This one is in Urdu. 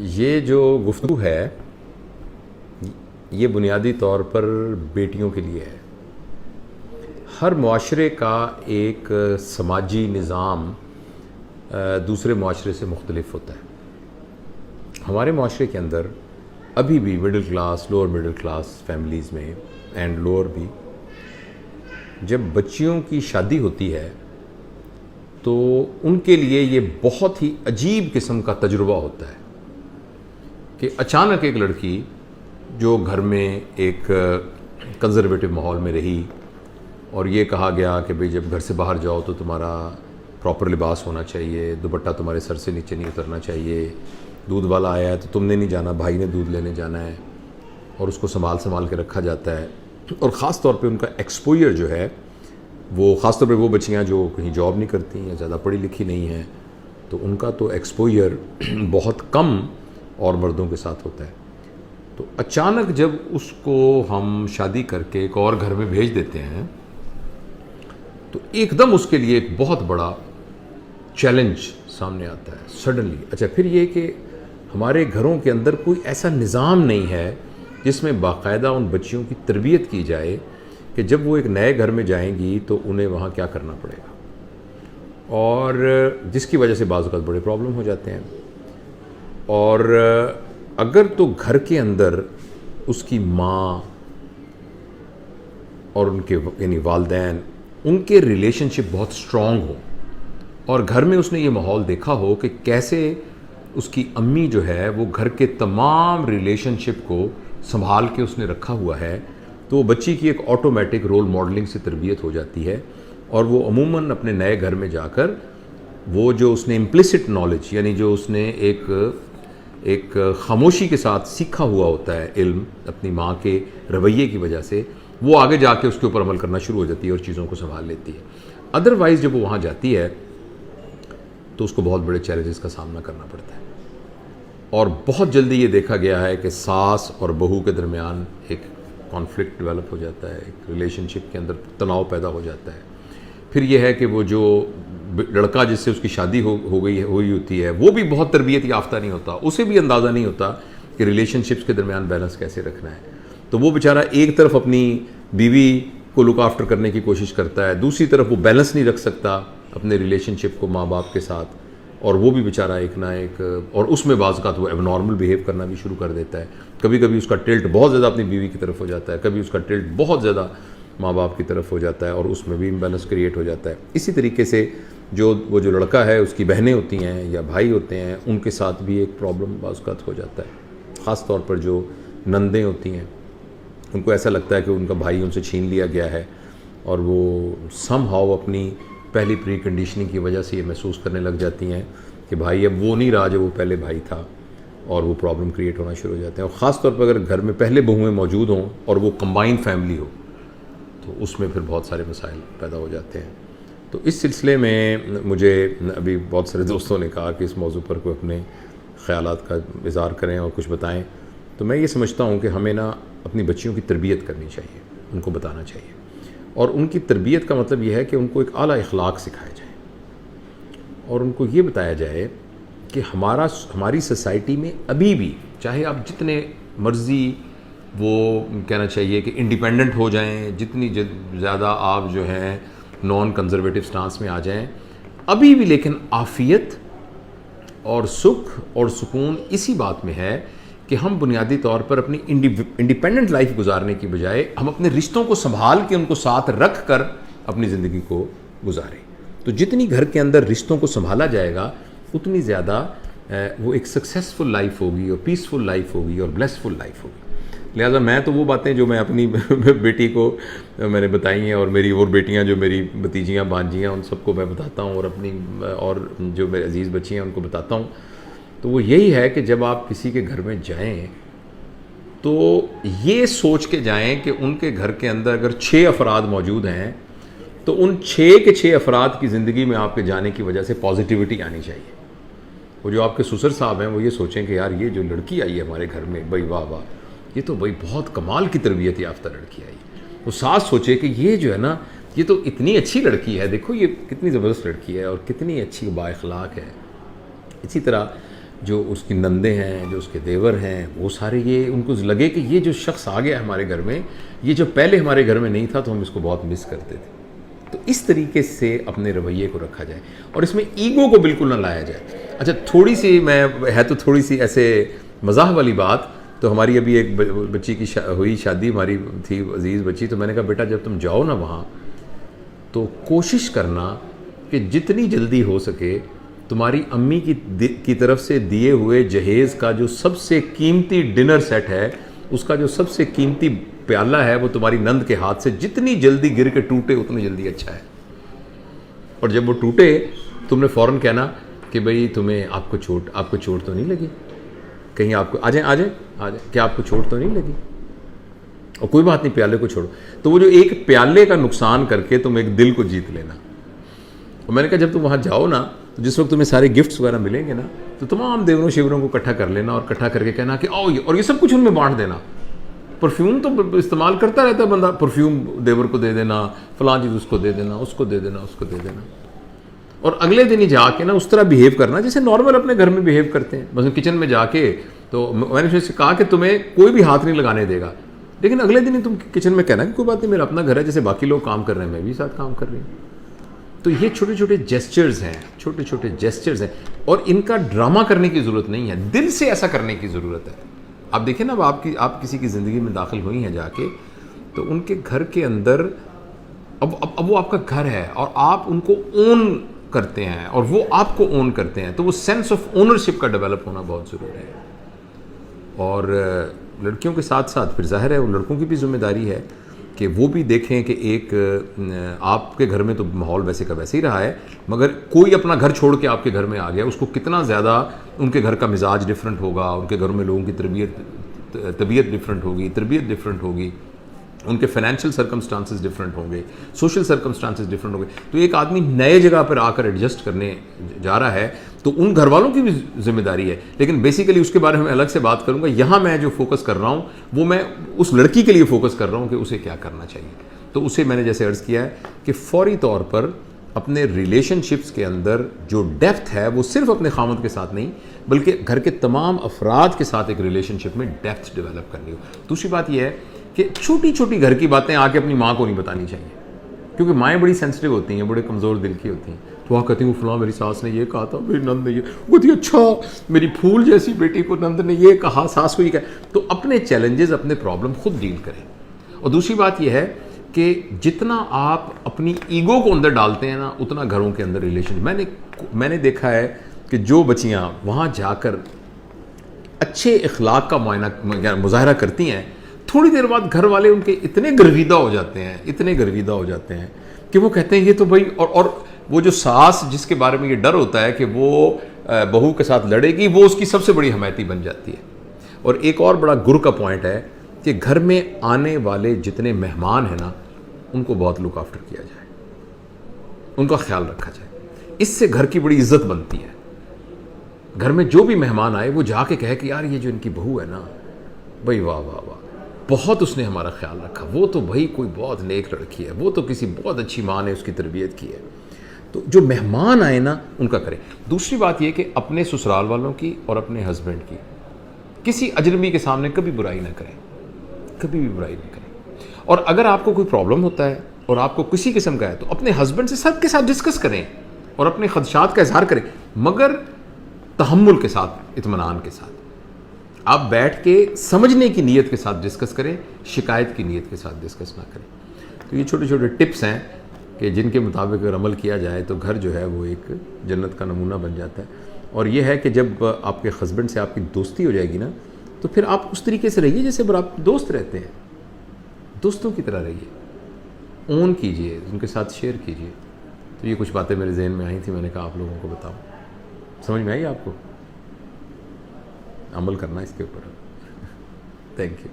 یہ جو گفتگو ہے یہ بنیادی طور پر بیٹیوں کے لیے ہے۔ ہر معاشرے کا ایک سماجی نظام دوسرے معاشرے سے مختلف ہوتا ہے۔ ہمارے معاشرے کے اندر ابھی بھی middle class, lower middle class families میں اینڈ لوور بھی جب بچیوں کی شادی ہوتی ہے تو ان کے لیے یہ بہت ہی عجیب قسم کا تجربہ ہوتا ہے کہ اچانک ایک لڑکی جو گھر میں ایک کنزرویٹو ماحول میں رہی اور یہ کہا گیا کہ بھئی جب گھر سے باہر جاؤ تو تمہارا پراپر لباس ہونا چاہیے، دوپٹہ تمہارے سر سے نیچے نہیں اترنا چاہیے، دودھ والا آیا ہے تو تم نے نہیں جانا، بھائی نے دودھ لینے جانا ہے، اور اس کو سنبھال کے رکھا جاتا ہے۔ اور خاص طور پہ ان کا ایکسپوئر جو ہے وہ خاص طور پہ وہ بچیاں جو کہیں جاب نہیں کرتی یا زیادہ پڑھی لکھی نہیں ہیں تو ان کا تو ایکسپوئر بہت کم اور مردوں کے ساتھ ہوتا ہے۔ تو اچانک جب اس کو ہم شادی کر کے ایک اور گھر میں بھیج دیتے ہیں تو ایک دم اس کے لیے ایک بہت بڑا چیلنج سامنے آتا ہے سڈنلی۔ اچھا، پھر یہ کہ ہمارے گھروں کے اندر کوئی ایسا نظام نہیں ہے جس میں باقاعدہ ان بچیوں کی تربیت کی جائے کہ جب وہ ایک نئے گھر میں جائیں گی تو انہیں وہاں کیا کرنا پڑے گا، اور جس کی وجہ سے بعض اوقات بڑے پرابلم ہو جاتے ہیں۔ اور اگر تو گھر کے اندر اس کی ماں اور ان کے یعنی والدین ان کے ریلیشن شپ بہت سٹرونگ ہو اور گھر میں اس نے یہ ماحول دیکھا ہو کہ کیسے اس کی امی جو ہے وہ گھر کے تمام ریلیشن شپ کو سنبھال کے اس نے رکھا ہوا ہے، تو وہ بچی کی ایک آٹومیٹک رول ماڈلنگ سے تربیت ہو جاتی ہے، اور وہ عموماً اپنے نئے گھر میں جا کر وہ جو اس نے امپلیسٹ نالج یعنی جو اس نے ایک خاموشی کے ساتھ سیکھا ہوا ہوتا ہے علم اپنی ماں کے رویے کی وجہ سے، وہ آگے جا کے اس کے اوپر عمل کرنا شروع ہو جاتی ہے اور چیزوں کو سنبھال لیتی ہے۔ ادروائز جب وہ وہاں جاتی ہے تو اس کو بہت بڑے چیلنجز کا سامنا کرنا پڑتا ہے، اور بہت جلدی یہ دیکھا گیا ہے کہ ساس اور بہو کے درمیان ایک کانفلکٹ ڈیولپ ہو جاتا ہے، ایک ریلیشن شپ کے اندر تناؤ پیدا ہو جاتا ہے۔ پھر یہ ہے کہ وہ جو لڑکا جس سے اس کی شادی ہوئی ہوتی ہے وہ بھی بہت تربیت یافتہ نہیں ہوتا، اسے بھی اندازہ نہیں ہوتا کہ ریلیشن شپس کے درمیان بیلنس کیسے رکھنا ہے، تو وہ بیچارہ ایک طرف اپنی بیوی کو لک آفٹر کرنے کی کوشش کرتا ہے، دوسری طرف وہ بیلنس نہیں رکھ سکتا اپنے ریلیشن شپ کو ماں باپ کے ساتھ، اور وہ بھی بیچارہ ایک نہ ایک، اور اس میں بعض اوقات وہ ایب نارمل بیہیو کرنا بھی شروع کر دیتا ہے۔ کبھی کبھی اس کا ٹلٹ بہت زیادہ اپنی بیوی کی طرف ہو جاتا ہے، کبھی اس کا ٹلٹ بہت زیادہ ماں باپ کی طرف ہو جاتا ہے، اور اس میں بھی امبیلنس کریٹ ہو جاتا ہے۔ اسی طریقے سے وہ جو لڑکا ہے اس کی بہنیں ہوتی ہیں یا بھائی ہوتے ہیں، ان کے ساتھ بھی ایک پرابلم بعض اوقات ہو جاتا ہے، خاص طور پر جو نندیں ہوتی ہیں ان کو ایسا لگتا ہے کہ ان کا بھائی ان سے چھین لیا گیا ہے، اور وہ سم ہاؤ اپنی پہلی پری کنڈیشننگ کی وجہ سے یہ محسوس کرنے لگ جاتی ہیں کہ بھائی اب وہ نہیں رہا جو وہ پہلے بھائی تھا، اور وہ پرابلم کریٹ ہونا شروع ہو جاتے ہیں۔ اور خاص طور پر اگر گھر میں پہلے بہویں موجود ہوں اور وہ کمبائن فیملی ہو تو اس میں پھر بہت سارے مسائل پیدا ہو جاتے ہیں۔ تو اس سلسلے میں مجھے ابھی بہت سارے دوستوں نے کہا کہ اس موضوع پر کوئی اپنے خیالات کا اظہار کریں اور کچھ بتائیں، تو میں یہ سمجھتا ہوں کہ ہمیں نا اپنی بچیوں کی تربیت کرنی چاہیے، ان کو بتانا چاہیے، اور ان کی تربیت کا مطلب یہ ہے کہ ان کو ایک اعلیٰ اخلاق سکھائے جائیں، اور ان کو یہ بتایا جائے کہ ہماری سوسائٹی میں ابھی بھی چاہے آپ جتنے مرضی وہ کہنا چاہیے کہ انڈیپینڈنٹ ہو جائیں، جتنی زیادہ آپ جو ہیں نان کنزرویٹو سٹانس میں آ جائیں، ابھی بھی لیکن عافیت اور سکھ اور سکون اسی بات میں ہے کہ ہم بنیادی طور پر اپنی انڈیپینڈنٹ لائف گزارنے کی بجائے ہم اپنے رشتوں کو سنبھال کے ان کو ساتھ رکھ کر اپنی زندگی کو گزاریں۔ تو جتنی گھر کے اندر رشتوں کو سنبھالا جائے گا اتنی زیادہ وہ ایک سکسیسفل لائف ہوگی اور پیسفل لائف ہوگی اور بلیسفل لائف ہوگی۔ لہٰذا میں تو وہ باتیں جو میں اپنی بیٹی کو میں نے بتائی ہیں، اور میری اور بیٹیاں جو میری بھتیجیاں بانجیاں ان سب کو میں بتاتا ہوں، اور جو میرے عزیز بچی ہیں ان کو بتاتا ہوں، تو وہ یہی ہے کہ جب آپ کسی کے گھر میں جائیں تو یہ سوچ کے جائیں کہ ان کے گھر کے اندر اگر 6 افراد موجود ہیں تو ان 6 کے 6 افراد کی زندگی میں آپ کے جانے کی وجہ سے پازیٹیوٹی آنی چاہیے۔ وہ جو آپ کے سسر صاحب ہیں وہ یہ سوچیں کہ یار یہ جو لڑکی آئی ہے ہمارے گھر میں، بھائی واہ واہ، یہ تو بھائی بہت کمال کی تربیت یافتہ لڑکی آئی ہے۔ وہ ساس سوچے کہ یہ جو ہے نا یہ تو اتنی اچھی لڑکی ہے، دیکھو یہ کتنی زبردست لڑکی ہے اور کتنی اچھی با اخلاق ہے۔ اسی طرح جو اس کی نندے ہیں، جو اس کے دیور ہیں، وہ سارے یہ ان کو لگے کہ یہ جو شخص آ گیا ہمارے گھر میں، یہ جو پہلے ہمارے گھر میں نہیں تھا تو ہم اس کو بہت مس کرتے تھے. تو اس طریقے سے اپنے رویے کو رکھا جائے اور اس میں ایگو کو بالکل نہ لایا جائے. اچھا تھوڑی سی تھوڑی سی ایسے مزاح والی بات، تو ہماری ابھی ایک بچی کی ہوئی شادی، ہماری تھی عزیز بچی، تو میں نے کہا بیٹا جب تم جاؤ نا وہاں تو کوشش کرنا کہ جتنی جلدی ہو سکے تمہاری امی کی طرف سے دیے ہوئے جہیز کا جو سب سے قیمتی ڈنر سیٹ ہے، اس کا جو سب سے قیمتی پیالہ ہے، وہ تمہاری نند کے ہاتھ سے جتنی جلدی گر کے ٹوٹے اتنی جلدی اچھا ہے. اور جب وہ ٹوٹے تم نے فوراً کہنا کہ بھئی تمہیں آپ کو چوٹ تو نہیں لگی، کہیں آپ کو آ جائیں کیا آپ کو چوٹ تو نہیں لگی؟ اور کوئی بات نہیں، پیالے کو چھوڑو. تو وہ جو ایک پیالے کا نقصان کر کے تم ایک دل کو جیت لینا. اور میں نے کہا جب تم وہاں جاؤ نا تو جس وقت تمہیں سارے گفٹس وغیرہ ملیں گے نا تو تمام دیوروں شیوروں کو اکٹھا کر لینا اور اکٹھا کر کے کہنا کہ آؤ، اور یہ سب کچھ ان میں بانٹ دینا. پرفیوم تو استعمال کرتا رہتا ہے بندہ، پرفیوم دیور کو دے دینا، فلاں چیز اس کو دے دینا، اس کو دے دینا، اس کو دے دینا. اور اگلے دن ہی جا کے نا اس طرح بیہیو کرنا جیسے نارمل اپنے گھر میں بیہیو کرتے ہیں. مثلا کچن میں جا کے تو میں نے سے کہا کہ تمہیں کوئی بھی ہاتھ نہیں لگانے دے گا، لیکن اگلے دن ہی تم کچن میں کہنا کہ کوئی بات نہیں، میرا اپنا گھر ہے، جیسے باقی لوگ کام کر رہے ہیں میں بھی ساتھ کام کر رہی ہوں. تو یہ چھوٹے چھوٹے جیسچرز ہیں اور ان کا ڈرامہ کرنے کی ضرورت نہیں ہے، دل سے ایسا کرنے کی ضرورت ہے. آپ دیکھیں نا، اب آپ کسی کی زندگی میں داخل ہوئی ہیں جا کے، تو ان کے گھر کے اندر اب وہ آپ کا گھر ہے اور آپ ان کو اون کرتے ہیں اور وہ آپ کو اون کرتے ہیں، تو وہ سینس آف اونرشپ کا ڈیولپ ہونا بہت ضروری ہے. اور لڑکیوں کے ساتھ ساتھ پھر ظاہر ہے وہ لڑکوں کی بھی ذمہ داری ہے کہ وہ بھی دیکھیں کہ ایک آپ کے گھر میں تو ماحول ویسے کا ویسے ہی رہا ہے، مگر کوئی اپنا گھر چھوڑ کے آپ کے گھر میں آ گیا، اس کو کتنا زیادہ ان کے گھر کا مزاج ڈفرینٹ ہوگا، ان کے گھر میں لوگوں کی طبیعت ڈفرینٹ ہوگی، تربیت ڈفرینٹ ہوگی، ان کے فائنینشیل سرکمسٹانسز ڈفرینٹ ہوں گے، سوشل سرکمسٹانسز ڈفرینٹ ہوں گے. تو ایک آدمی نئے جگہ پر آ کر ایڈجسٹ کرنے جا رہا ہے تو ان گھر والوں کی بھی ذمہ داری ہے. لیکن بیسیکلی اس کے بارے میں الگ سے بات کروں گا. یہاں میں جو فوکس کر رہا ہوں وہ میں اس لڑکی کے لیے فوکس کر رہا ہوں کہ اسے کیا کرنا چاہیے. تو اسے میں نے جیسے عرض کیا ہے کہ فوری طور پر اپنے ریلیشن شپس کے اندر جو ڈیپتھ ہے وہ صرف اپنے خامند کے ساتھ نہیں بلکہ گھر کے تمام افراد کے ساتھ ایک ریلیشن شپ میں ڈیپتھ ڈیولپ کرنی ہو. دوسری بات یہ ہے کہ چھوٹی چھوٹی گھر کی باتیں آ کے اپنی ماں کو نہیں بتانی چاہیے، کیونکہ مائیں بڑی سینسٹیو ہوتی ہیں، بڑے کمزور دل کی ہوتی ہیں. تو وہاں کہتی ہوں فلاں میری ساس نے یہ کہا تھا، میری نند نے یہ کہتی، اچھا میری پھول جیسی بیٹی کو نند نے یہ کہا، ساس کو یہ کہا. تو اپنے چیلنجز، اپنے پرابلم خود ڈیل کریں. اور دوسری بات یہ ہے کہ جتنا آپ اپنی ایگو کو اندر ڈالتے ہیں نا اتنا گھروں کے اندر ریلیشن. میں نے دیکھا ہے کہ جو بچیاں وہاں جا کر اچھے اخلاق کا مظاہرہ کرتی ہیں، تھوڑی دیر بعد گھر والے ان کے اتنے گرویدہ ہو جاتے ہیں کہ وہ کہتے ہیں یہ تو بھائی، اور وہ جو ساس جس کے بارے میں یہ ڈر ہوتا ہے کہ وہ بہو کے ساتھ لڑے گی، وہ اس کی سب سے بڑی حمایتی بن جاتی ہے. اور ایک اور بڑا گر کا پوائنٹ ہے کہ گھر میں آنے والے جتنے مہمان ہیں نا ان کو بہت لک آفٹر کیا جائے، ان کا خیال رکھا جائے. اس سے گھر کی بڑی عزت بنتی ہے. گھر میں جو بھی مہمان آئے وہ جا کے کہے کہ یار یہ جو ان کی بہو ہے نا، بھائی واہ واہ واہ، بہت اس نے ہمارا خیال رکھا، وہ تو بھائی کوئی بہت نیک لڑکی ہے، وہ تو کسی بہت اچھی ماں نے اس کی تربیت کی ہے. تو جو مہمان آئے نا ان کا کریں. دوسری بات یہ کہ اپنے سسرال والوں کی اور اپنے ہسبینڈ کی کسی اجنبی کے سامنے کبھی برائی نہ کریں، کبھی بھی برائی نہ کریں. اور اگر آپ کو کوئی پرابلم ہوتا ہے اور آپ کو کسی قسم کا ہے تو اپنے ہسبینڈ سے سب کے ساتھ ڈسکس کریں اور اپنے خدشات کا اظہار کریں، مگر تحمل کے ساتھ، اطمینان کے ساتھ. آپ بیٹھ کے سمجھنے کی نیت کے ساتھ ڈسکس کریں، شکایت کی نیت کے ساتھ ڈسکس نہ کریں. تو یہ چھوٹے چھوٹے ٹپس ہیں کہ جن کے مطابق اگر عمل کیا جائے تو گھر جو ہے وہ ایک جنت کا نمونہ بن جاتا ہے. اور یہ ہے کہ جب آپ کے ہسبینڈ سے آپ کی دوستی ہو جائے گی نا تو پھر آپ اس طریقے سے رہیے جیسے آپ دوست رہتے ہیں، دوستوں کی طرح رہیے، اون کیجئے، ان کے ساتھ شیئر کیجئے. تو یہ کچھ باتیں میرے ذہن میں آئی تھیں، میں نے کہا آپ لوگوں کو بتاؤں. سمجھ میں آئی آپ کو؟ عمل کرنا اس کے اوپر. Thank you.